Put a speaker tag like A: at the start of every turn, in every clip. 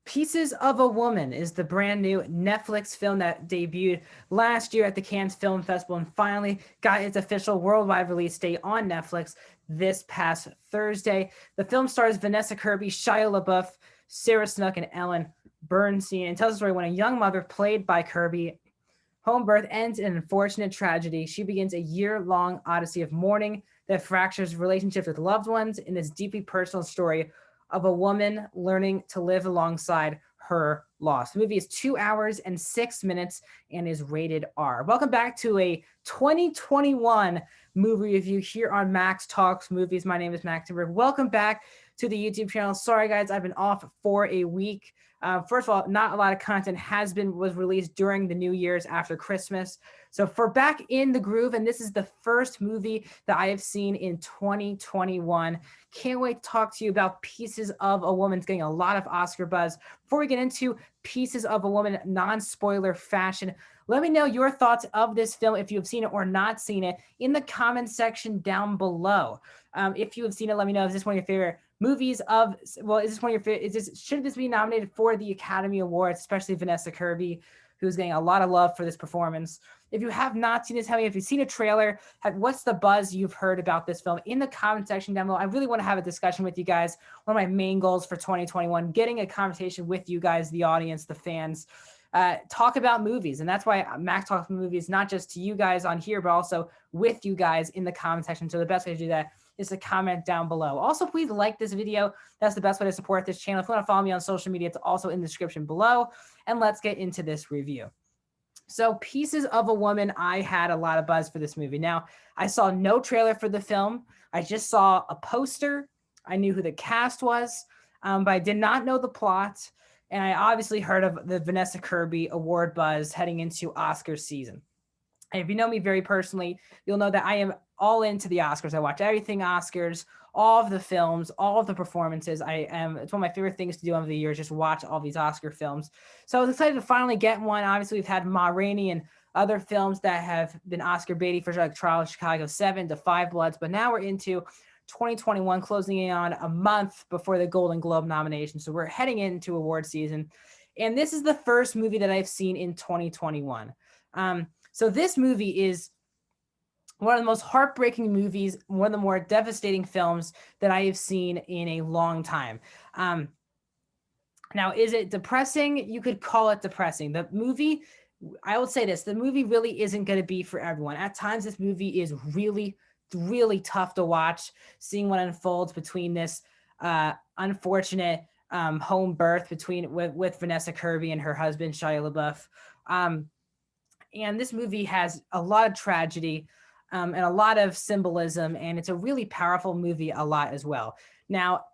A: Pieces of a Woman is the brand new Netflix film that debuted last year at the Cannes Film Festival and finally got its official worldwide release date on Netflix this past Thursday. The film stars Vanessa Kirby, Shia LaBeouf, Sarah Snook, and Ellen Bernstein, and tells the story when a young mother played by Kirby home birth ends in an unfortunate tragedy. She begins a year-long odyssey of mourning that fractures relationships with loved ones in this deeply personal story of a woman learning to live alongside her loss. The movie is 2 hours and 6 minutes and is rated R. Welcome back to a 2021 movie review here on Max Talks Movies. My name is Max Timberg. Welcome back to the YouTube channel. Sorry, guys, I've been off for a week. First of all, not a lot of content was released during the New Year's after Christmas. So for back in the groove, and this is the first movie that I have seen in 2021. Can't wait to talk to you about Pieces of a Woman. It's getting a lot of Oscar buzz. Before we get into Pieces of a Woman, non-spoiler fashion, let me know your thoughts of this film, if you have seen it or not seen it, in the comment section down below. If you have seen it, let me know. Is this one of your favorite movies of, well, is this one of your favorite, should this be nominated for the Academy Awards, especially Vanessa Kirby, who's getting a lot of love for this performance. If you have not seen this, if you've seen a trailer, what's the buzz you've heard about this film in the comment section down below. I really want to have a discussion with you guys. One of my main goals for 2021, getting a conversation with you guys, the audience, the fans, talk about movies. And that's why Max Talks Movies, not just to you guys on here, but also with you guys in the comment section. So the best way to do that is to comment down below. Also, please like this video. That's the best way to support this channel. If you want to follow me on social media, it's also in the description below. And let's get into this review. So Pieces of a Woman, I had a lot of buzz for this movie. Now, I saw no trailer for the film. I just saw a poster. I knew who the cast was, but I did not know the plot. And I obviously heard of the Vanessa Kirby award buzz heading into Oscar season. And if you know me very personally, you'll know that I am all into the Oscars. I watch everything Oscars, all of the films, all of the performances. It's one of my favorite things to do over the years, just watch all these Oscar films. So I was excited to finally get one. Obviously, we've had Ma Rainey and other films that have been Oscar baity for, like Trial of Chicago 7 to Five Bloods. But now we're into 2021, closing in on a month before the Golden Globe nomination. So we're heading into award season. And this is the first movie that I've seen in 2021. So this movie is one of the most heartbreaking movies, one of the more devastating films that I have seen in a long time. Now, is it depressing? You could call it depressing. The movie, I will say this, the movie really isn't going to be for everyone. At times, this movie is really, really tough to watch, seeing what unfolds between this unfortunate home birth with Vanessa Kirby and her husband, Shia LaBeouf. And this movie has a lot of tragedy and a lot of symbolism, and it's a really powerful movie a lot as well. Now,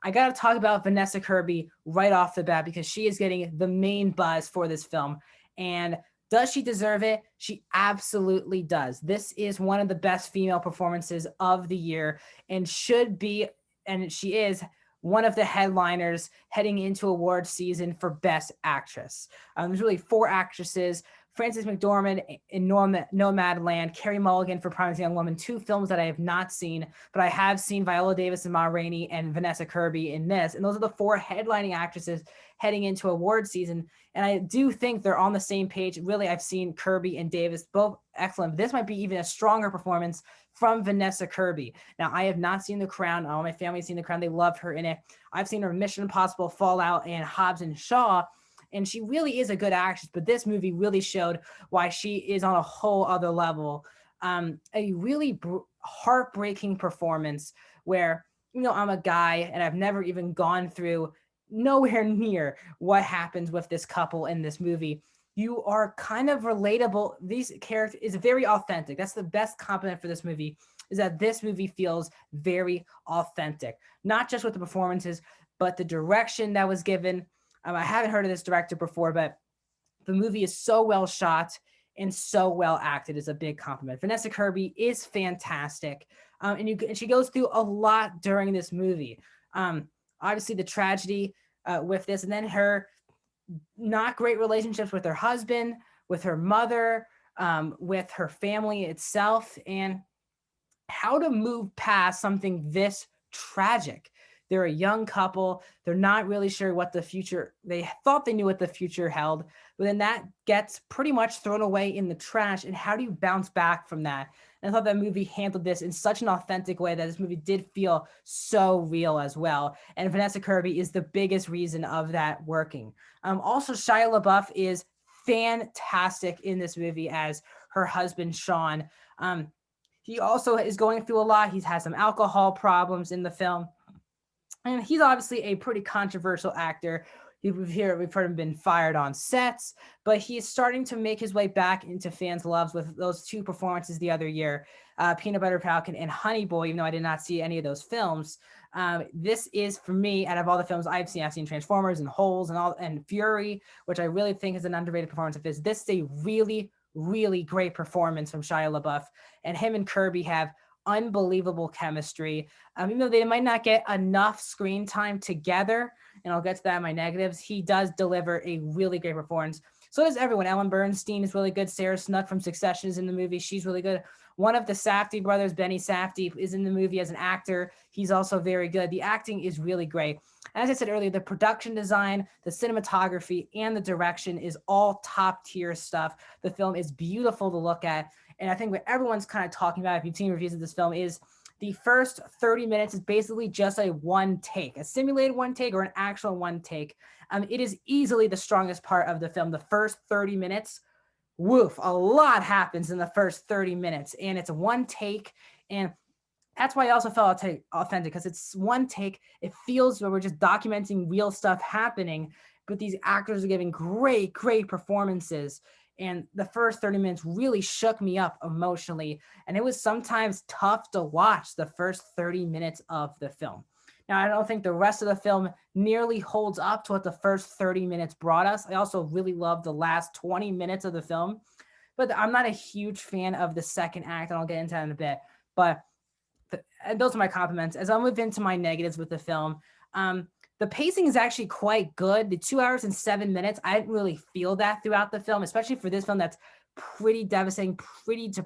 A: I got to talk about Vanessa Kirby right off the bat because she is getting the main buzz for this film. And does she deserve it? She absolutely does. This is one of the best female performances of the year and should be, and she is one of the headliners heading into award season for Best Actress. There's really 4 actresses. Frances McDormand in Nomadland, Carey Mulligan for Promising Young Woman, 2 films that I have not seen, but I have seen Viola Davis and Ma Rainey and Vanessa Kirby in this. And those are the 4 headlining actresses heading into award season. And I do think they're on the same page. Really, I've seen Kirby and Davis, both excellent. This might be even a stronger performance from Vanessa Kirby. Now, I have not seen The Crown. All my family has seen The Crown. They love her in it. I've seen her Mission Impossible, Fallout, and Hobbs and Shaw. And she really is a good actress, but this movie really showed why she is on a whole other level. A really heartbreaking performance where, you know, I'm a guy and I've never even gone through nowhere near what happens with this couple in this movie. You are kind of relatable. These characters is very authentic. That's the best compliment for this movie, is that this movie feels very authentic, not just with the performances, but the direction that was given. I haven't heard of this director before, but the movie is so well shot and so well acted is a big compliment. Vanessa Kirby is fantastic. And she goes through a lot during this movie. Obviously the tragedy with this, and then her not great relationships with her husband, with her mother, with her family itself, and how to move past something this tragic. They're a young couple. They're not really sure what the future, they thought they knew what the future held, but then that gets pretty much thrown away in the trash. And how do you bounce back from that? And I thought that movie handled this in such an authentic way that this movie did feel so real as well. And Vanessa Kirby is the biggest reason of that working. Also, Shia LaBeouf is fantastic in this movie as her husband, Sean. He also is going through a lot. He's had some alcohol problems in the film. And he's obviously a pretty controversial actor. We've heard him been fired on sets, but he's starting to make his way back into fans' loves with those two performances the other year, Peanut Butter Falcon and Honey Boy, even though I did not see any of those films. This is, for me, out of all the films I've seen Transformers and Holes and Fury, which I really think is an underrated performance of his. This is a really, really great performance from Shia LaBeouf, and him and Kirby have unbelievable chemistry. Even though they might not get enough screen time together, and I'll get to that in my negatives, he does deliver a really great performance. So does everyone. Ellen Bernstein is really good. Sarah Snook from Succession is in the movie. She's really good. One of the Safdie brothers, Benny Safdie, is in the movie as an actor. He's also very good. The acting is really great. As I said earlier, the production design, the cinematography, and the direction is all top tier stuff. The film is beautiful to look at. And I think what everyone's kind of talking about, if you've seen reviews of this film, is the first 30 minutes is basically just a one take, a simulated one take or an actual one take. It is easily the strongest part of the film. The first 30 minutes, woof, a lot happens in the first 30 minutes, and it's a one take. And that's why I also felt authentic, because it's one take. It feels like we're just documenting real stuff happening, but these actors are giving great, great performances. And the first 30 minutes really shook me up emotionally. And it was sometimes tough to watch the first 30 minutes of the film. Now, I don't think the rest of the film nearly holds up to what the first 30 minutes brought us. I also really love the last 20 minutes of the film, but I'm not a huge fan of the second act, and I'll get into that in a bit. But those are my compliments. As I move into my negatives with the film, the pacing is actually quite good. The 2 hours and 7 minutes, I didn't really feel that throughout the film, especially for this film that's pretty devastating,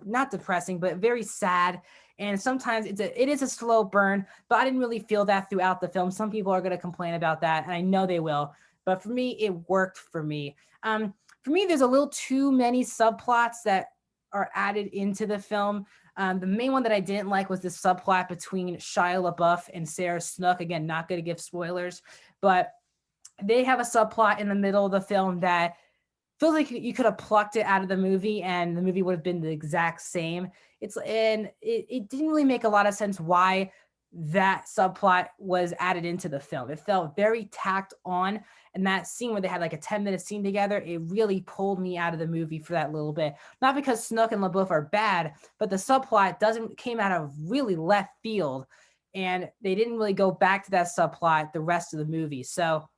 A: not depressing, but very sad. And sometimes it is a slow burn, but I didn't really feel that throughout the film. Some people are going to complain about that, and I know they will. But for me, it worked for me. For me, there's a little too many subplots that are added into the film. The main one that I didn't like was the subplot between Shia LaBeouf and Sarah Snook. Again, not going to give spoilers, but they have a subplot in the middle of the film that feels like you could have plucked it out of the movie and the movie would have been the exact same. It didn't really make a lot of sense why that subplot was added into the film. It felt very tacked on. And that scene where they had like a 10-minute scene together, it really pulled me out of the movie for that little bit. Not because Snook and LaBeouf are bad, but the subplot came out of really left field, and they didn't really go back to that subplot the rest of the movie. So,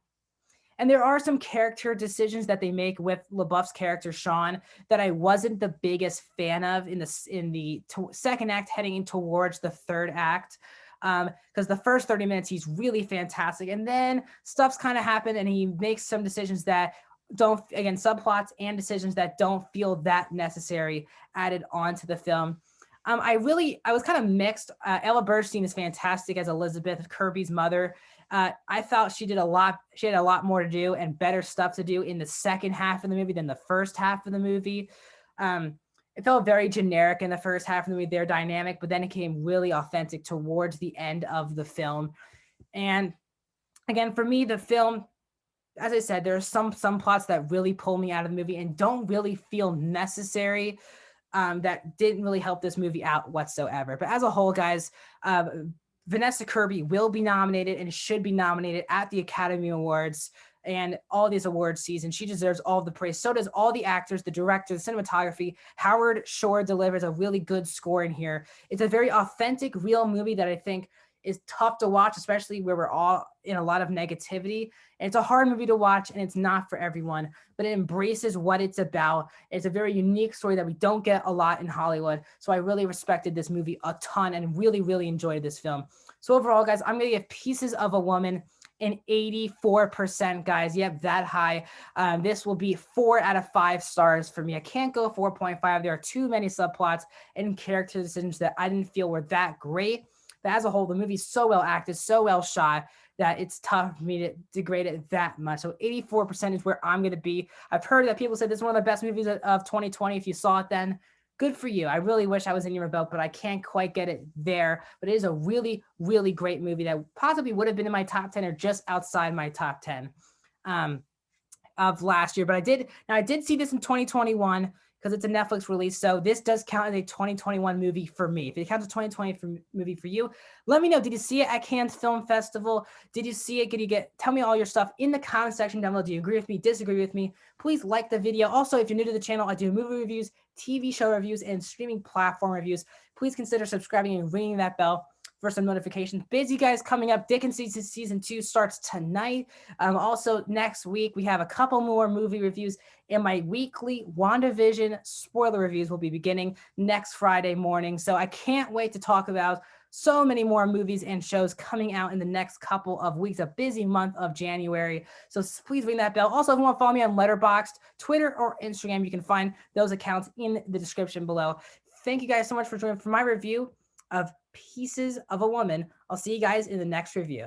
A: and there are some character decisions that they make with LaBeouf's character Sean that I wasn't the biggest fan of in the second act heading in towards the third act. Because the first 30 minutes, he's really fantastic. And then stuff's kind of happened and he makes some decisions that subplots and decisions that don't feel that necessary added onto the film. I was kind of mixed. Ella Bernstein is fantastic as Elizabeth, Kirby's mother. I felt she had a lot more to do and better stuff to do in the second half of the movie than the first half of the movie. It felt very generic in the first half of the movie, their dynamic, but then it came really authentic towards the end of the film. And again, for me, the film, as I said, there are some plots that really pull me out of the movie and don't really feel necessary, that didn't really help this movie out whatsoever. But as a whole, guys, Vanessa Kirby will be nominated and should be nominated at the Academy Awards and all these awards season. She deserves all of the praise. So does all the actors, the director, the cinematography. Howard Shore delivers a really good score in here. It's a very authentic, real movie that I think is tough to watch, especially where we're all in a lot of negativity. And it's a hard movie to watch and it's not for everyone, but it embraces what it's about. It's a very unique story that we don't get a lot in Hollywood. So I really respected this movie a ton and really, really enjoyed this film. So overall, guys, I'm going to give Pieces of a Woman an 84%, guys. Yep, that high. This will be 4 out of 5 stars for me. I can't go 4.5. There are too many subplots and character decisions that I didn't feel were that great. But as a whole, the movie's so well acted, so well shot that it's tough for me to degrade it that much. So 84% is where I'm going to be. I've heard that people said this is one of the best movies of 2020. If you saw it then, good for you. I really wish I was in your boat, but I can't quite get it there. But it is a really, really great movie that possibly would have been in my top 10 or just outside my top 10 of last year. But I did see this in 2021 because it's a Netflix release. So this does count as a 2021 movie for me. If it counts as a 2020 movie for you, let me know. Did you see it at Cannes Film Festival? Did you see it? Tell me all your stuff in the comment section down below. Do you agree with me? Disagree with me? Please like the video. Also, if you're new to the channel, I do movie reviews, TV show reviews, and streaming platform reviews. Please consider subscribing and ringing that bell for some notifications. Busy guys coming up. Dickinson season 2 starts tonight. Also next week, we have a couple more movie reviews, and my weekly WandaVision spoiler reviews will be beginning next Friday morning. So I can't wait to talk about so many more movies and shows coming out in the next couple of weeks, a busy month of January. So please ring that bell. Also, if you want to follow me on Letterboxd, Twitter, or Instagram, you can find those accounts in the description below. Thank you guys so much for joining for my review of Pieces of a Woman. I'll see you guys in the next review.